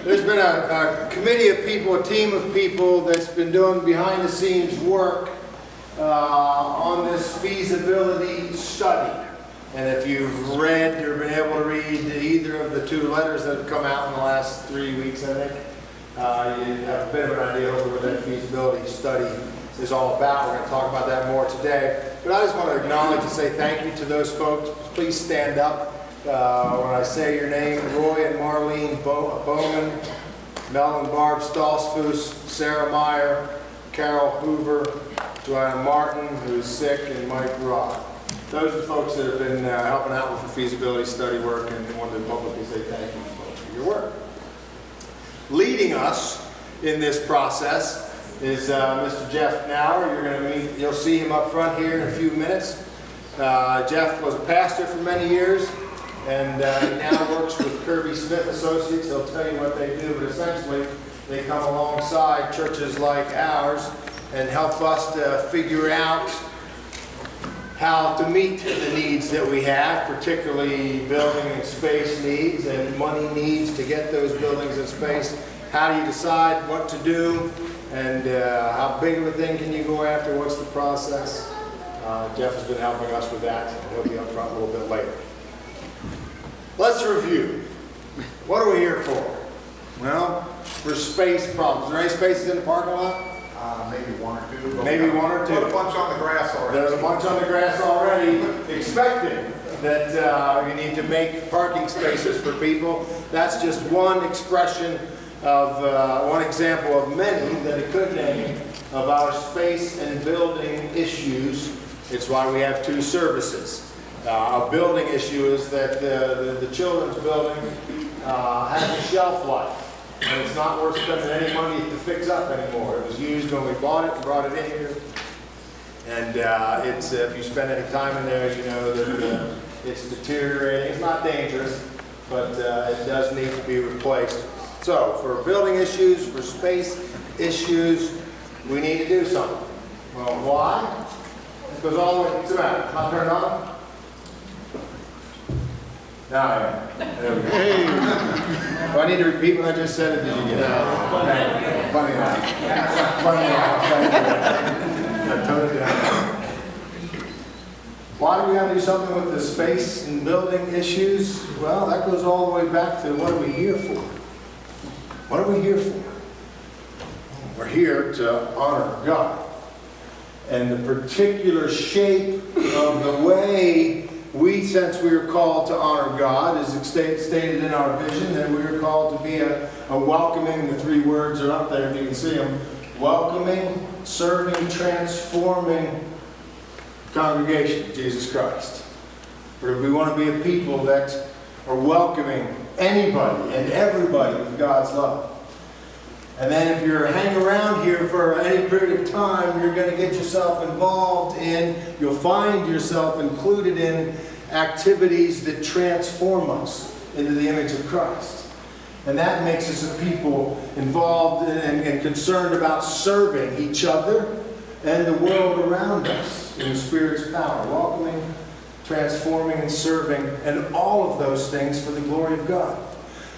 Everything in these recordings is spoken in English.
There's been a committee of people, a team of people that's been doing behind-the-scenes work on this feasibility study. And if you've read or been able to read either of the two letters that have come out in the last 3 weeks, I think, you have a bit of an idea of what that feasibility study is all about. We're going to talk about that more today. But I just want to acknowledge and say thank you to those folks. Please stand up when I say your name. Roy and Marlene Bowman, Mel and Barb Stolzfus, Sarah Meyer, Carol Hoover, Joanna Martin, who's sick, and Mike Rock. Those are the folks that have been helping out with the feasibility study work, and wanted to publicly say thank you folks for your work. Leading us in this process is Mr. Jeff Nauer. You're going to meet, you'll see him up front here in a few minutes. Jeff was a pastor for many years, and he now works with Kirby Smith Associates. He'll tell you what they do, but essentially they come alongside churches like ours and help us to figure out how to meet the needs that we have, particularly building and space needs and money needs to get those buildings and space. How do you decide what to do, and how big of a thing can you go after? What's the process? Jeff has been helping us with that. He'll be up front a little bit later. Let's review. What are we here for? Well, for space problems. Are there any spaces in the parking lot? Maybe one or two. Maybe one or two. Put a bunch on the grass already. There's a bunch on the grass already, expecting that you need to make parking spaces for people. That's just one expression of, one example of many that it could name of our space and building issues. It's why we have two services. A building issue is that the children's building has a shelf life. And it's not worth spending any money to fix up anymore. It was used when we bought it and brought it in here. And it's if you spend any time in there, you know that it's deteriorating. It's not dangerous, but it does need to be replaced. So for building issues, for space issues, we need to do something. Well, why? It goes all the way. What's the matter? Not turned on? Now, there we go. Do I need to repeat what I just said, or did you get it? Funny enough. Funny enough. Tone it down. Why do we have to do something with the space and building issues? Well, that goes all the way back to what are we here for? What are we here for? We're here to honor God. And the particular shape of the way we, since we are called to honor God, is stated in our vision, that we are called to be a welcoming, the three words are up there if you can see them, welcoming, serving, transforming congregation of Jesus Christ. We want to be a people that are welcoming anybody and everybody with God's love. And then if you're hanging around here for any period of time, you're going to get yourself involved in, you'll find yourself included in activities that transform us into the image of Christ. And that makes us a people involved and concerned about serving each other and the world around us in the Spirit's power. Welcoming, transforming, and serving, and all of those things for the glory of God.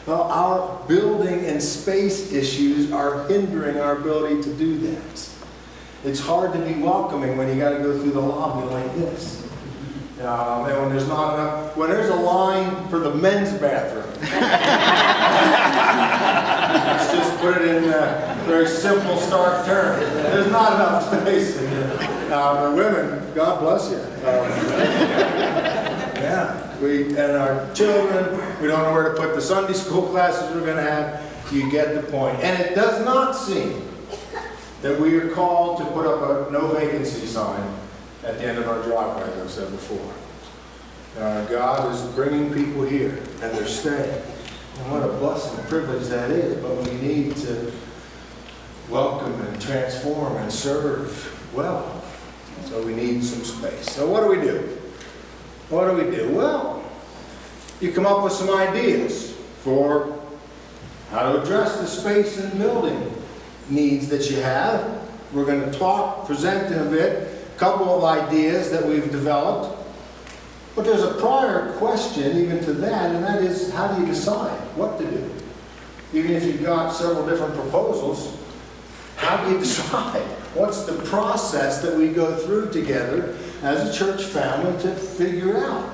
Well, our building and space issues are hindering our ability to do that. It's hard to be welcoming when you got to go through the lobby like this. And when there's not enough, when there's a line for the men's bathroom. Let's just put it in very simple, stark terms. There's not enough space in here. The women, God bless you. Yeah. And our children, we don't know where to put the Sunday school classes we're going to have. You get the point. And it does not seem that we are called to put up a no vacancy sign at the end of our driveway, as I've said before. God is bringing people here, and they're staying. And what a blessing and privilege that is. But we need to welcome and transform and serve well. So we need some space. So what do we do? What do we do? Well, you come up with some ideas for how to address the space and building needs that you have. We're going to present in a bit, a couple of ideas that we've developed. But there's a prior question even to that, and that is, how do you decide? what to do. Even if you've got several different proposals, how do you decide? What's the process that we go through together as a church family to figure out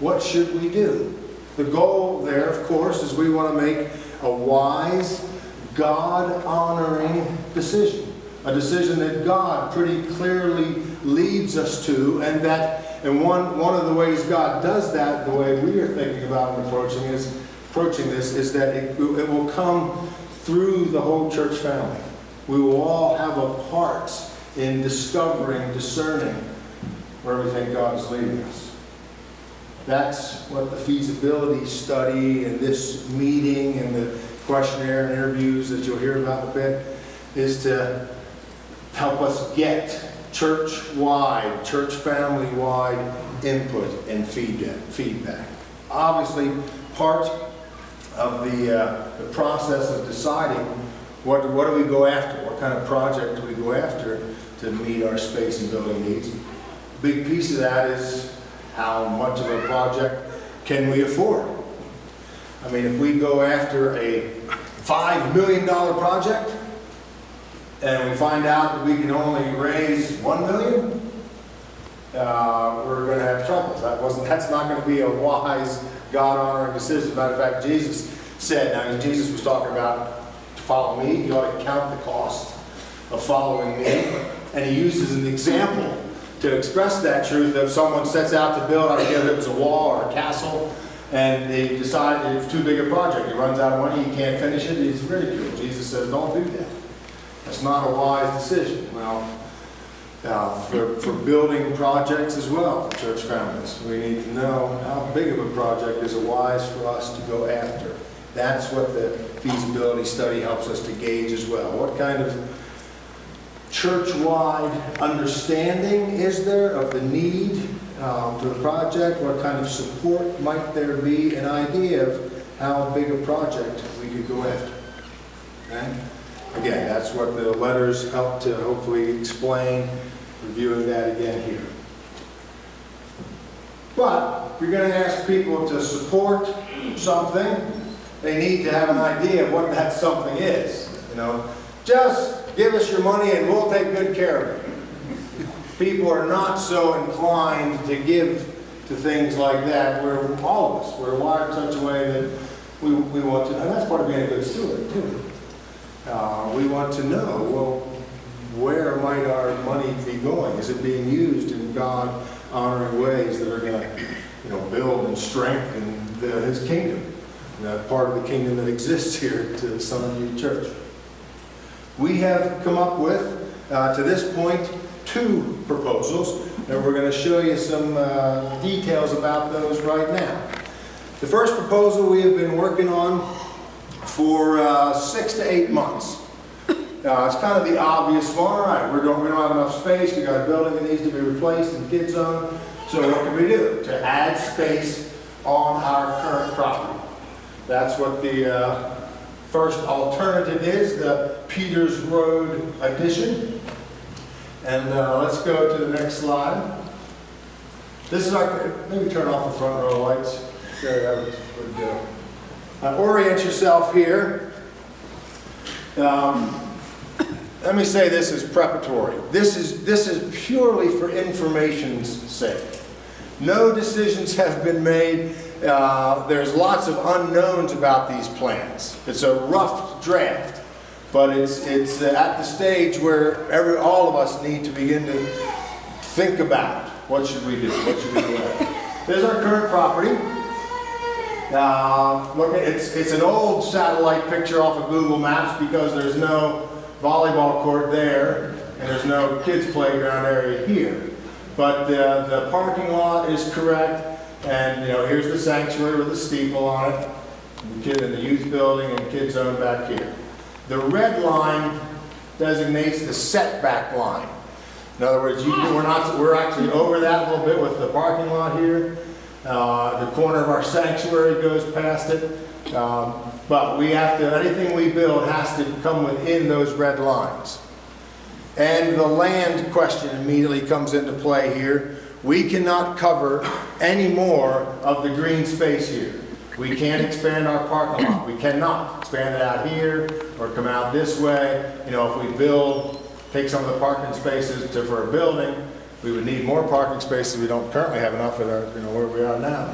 what should we do? The goal there, of course, is we want to make a wise, God-honoring decision. A decision that God pretty clearly leads us to, and one of the ways God does that, the way we are thinking about and approaching this, is that it will come through the whole church family. We will all have a part in discovering, discerning where we think God is leading us. That's what the feasibility study and this meeting and the questionnaire and interviews that you'll hear about in a bit is to help us get church-wide, church family-wide input and feedback. Obviously, part of the process of deciding what do we go after, what kind of project do we go after to meet our space and building needs. A big piece of that is how much of a project can we afford. I mean, if we go after a $5 million project and we find out that we can only raise $1 million, we're going to have trouble. That's not going to be a wise, God-honoring decision. As a matter of fact, Jesus said, now Jesus was talking about to follow me, you ought to count the cost of following me. And he uses an example to express that truth. If someone sets out to build, I forget if it was a wall or a castle, and they decide it's too big a project, he runs out of money, he can't finish it, he's ridiculed. Jesus says, don't do that. That's not a wise decision. Well, for building projects as well, for church families, we need to know how big of a project is it wise for us to go after. That's what the feasibility study helps us to gauge as well. What kind of church-wide understanding is there of the need for the project? What kind of support might there be? An idea of how big a project we could go after. Okay? Again, that's what the letters help to hopefully explain, reviewing that again here. But if you're going to ask people to support something, they need to have an idea of what that something is. You know, just give us your money and we'll take good care of it. People are not so inclined to give to things like that. We're all of us. We're wired in such a way that we want to, and that's part of being a good steward too. We want to know, well, where might our money be going? Is it being used in God-honoring ways that are going to, build and strengthen His kingdom? Part of the kingdom that exists here to the Son of the Church. We have come up with, to this point, 2 proposals, and we're going to show you some details about those right now. The first proposal we have been working on for 6 to 8 months. It's kind of the obvious one. All right, we don't have enough space. We've got a building that needs to be replaced in the kids zone. So what can we do to add space on our current property? That's what the first alternative is, the Peters Road addition. And let's go to the next slide. This is our, maybe turn off the front row lights. There, that would go. Orient yourself here. Let me say this is preparatory. This is purely for information's sake. No decisions have been made. There's lots of unknowns about these plans. It's a rough draft, but it's at the stage where all of us need to begin to think about what should we do. What should we do? There's our current property. Look, it's an old satellite picture off of Google Maps because there's no volleyball court there and there's no kids playground area here. But the parking lot is correct, and here's the sanctuary with the steeple on it, and the youth building and kids zone back here. The red line designates the setback line. In other words, we're actually over that a little bit with the parking lot here. The corner of our sanctuary goes past it, but we have to, anything we build has to come within those red lines. And the land question immediately comes into play here. We cannot cover any more of the green space here. We can't expand our parking lot. We cannot expand it out here or come out this way. You know, if we build, take some of the parking spaces for a building, we would need more parking spaces. We don't currently have enough at our, you know, where we are now.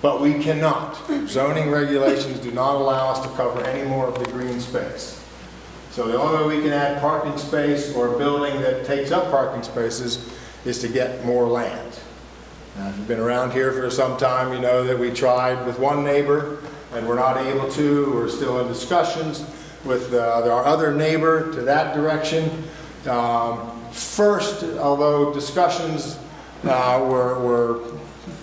But we cannot. Zoning regulations do not allow us to cover any more of the green space. So the only way we can add parking space or a building that takes up parking spaces is to get more land. Now, if you've been around here for some time, you know that we tried with one neighbor and we're not able to. We're still in discussions with our other neighbor to that direction. First, although discussions were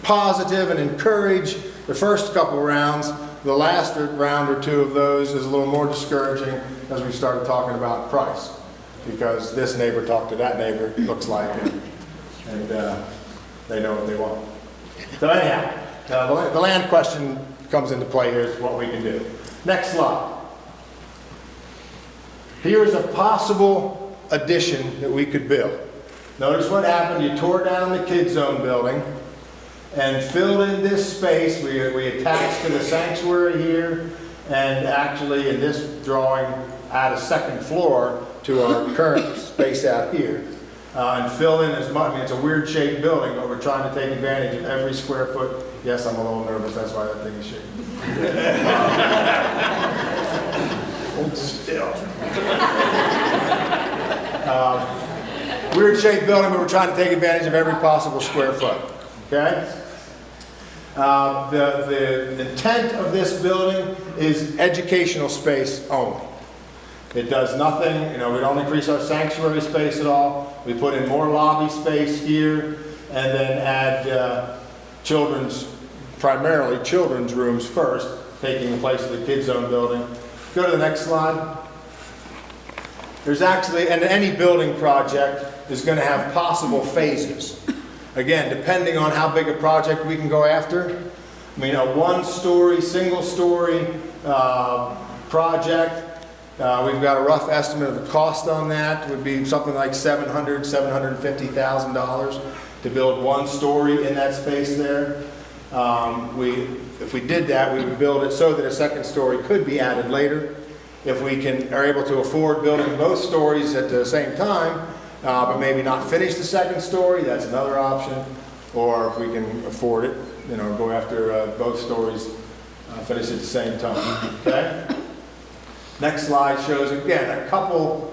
positive and encouraged the first couple rounds, the last round or two of those is a little more discouraging as we started talking about price, because this neighbor talked to that neighbor, it looks like, and they know what they want. So anyhow, the land question comes into play. Here's what we can do. Next slide. Here is a possible addition that we could build. Notice what happened. You tore down the kids zone building and filled in this space. We attached to the sanctuary here, and actually in this drawing add a second floor to our current space out here. And fill in as much. I mean, it's a weird shaped building, but we're trying to take advantage of every square foot. Yes, I'm a little nervous, that's why that thing is shaking. Hold still. Weird shaped building, but we're trying to take advantage of every possible square foot. Okay? The intent of this building is educational space only. It does nothing, you know, we don't increase our sanctuary space at all. We put in more lobby space here and then add primarily children's rooms first, taking the place of the kids zone building. Go to the next slide. There's actually, and any building project is going to have possible phases. Again, depending on how big a project we can go after. I mean, a one-story, single-story project, we've got a rough estimate of the cost on that. It would be something like $750,000 to build one story in that space there. If we did that, we would build it so that a second story could be added later. If we are able to afford building both stories at the same time, but maybe not finish the second story, that's another option. Or if we can afford it, you know, go after both stories, finish at the same time. Okay? Next slide shows, again, a couple,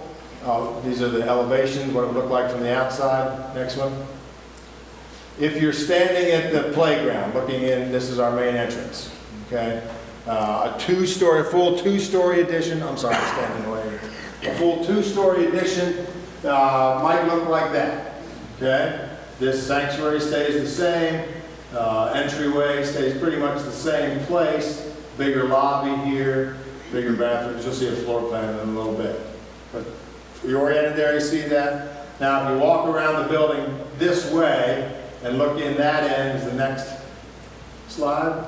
these are the elevations, what it would look like from the outside. Next one. If you're standing at the playground looking in, this is our main entrance. Okay? A full two-story addition, I'm sorry, I'm standing away here. A full two-story addition might look like that. Okay? This sanctuary stays the same. Entryway stays pretty much the same place. Bigger lobby here. Bigger bathrooms. You'll see a floor plan in a little bit. But you oriented there, you see that? Now, if you walk around the building this way and look in that end is the next slide.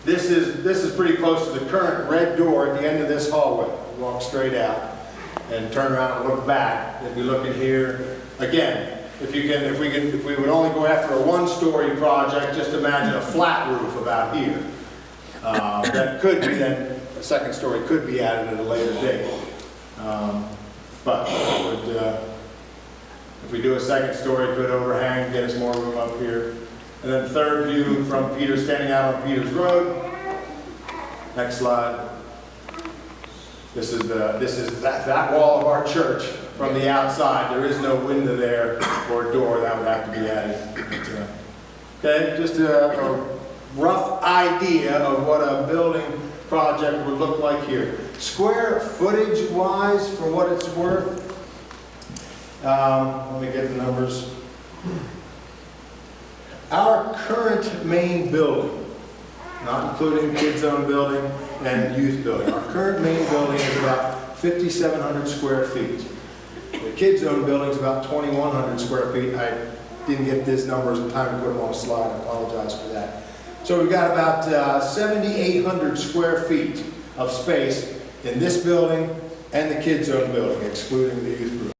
This is pretty close to the current red door at the end of this hallway. Walk straight out and turn around and look back. If you look in here, again, if we would only go after a one-story project, just imagine a flat roof about here. That could be then. A second story could be added at a later date. But if we do a second story, it could overhang, get us more room up here. And then third view from Peter, standing out on Peters Road. Next slide. This is that wall of our church from the outside. There is no window there or a door that would have to be added. Okay, just a rough idea of what a building project would look like here. Square footage wise, for what it's worth, let me get the numbers. Our current main building, not including kids zone building and youth building, our current main building is about 5,700 square feet. The kids zone building is about 2,100 square feet. I didn't get these numbers in time to put them on a slide. I apologize for that. So we've got about 7,800 square feet of space in this building and the kids zone building, excluding the youth group.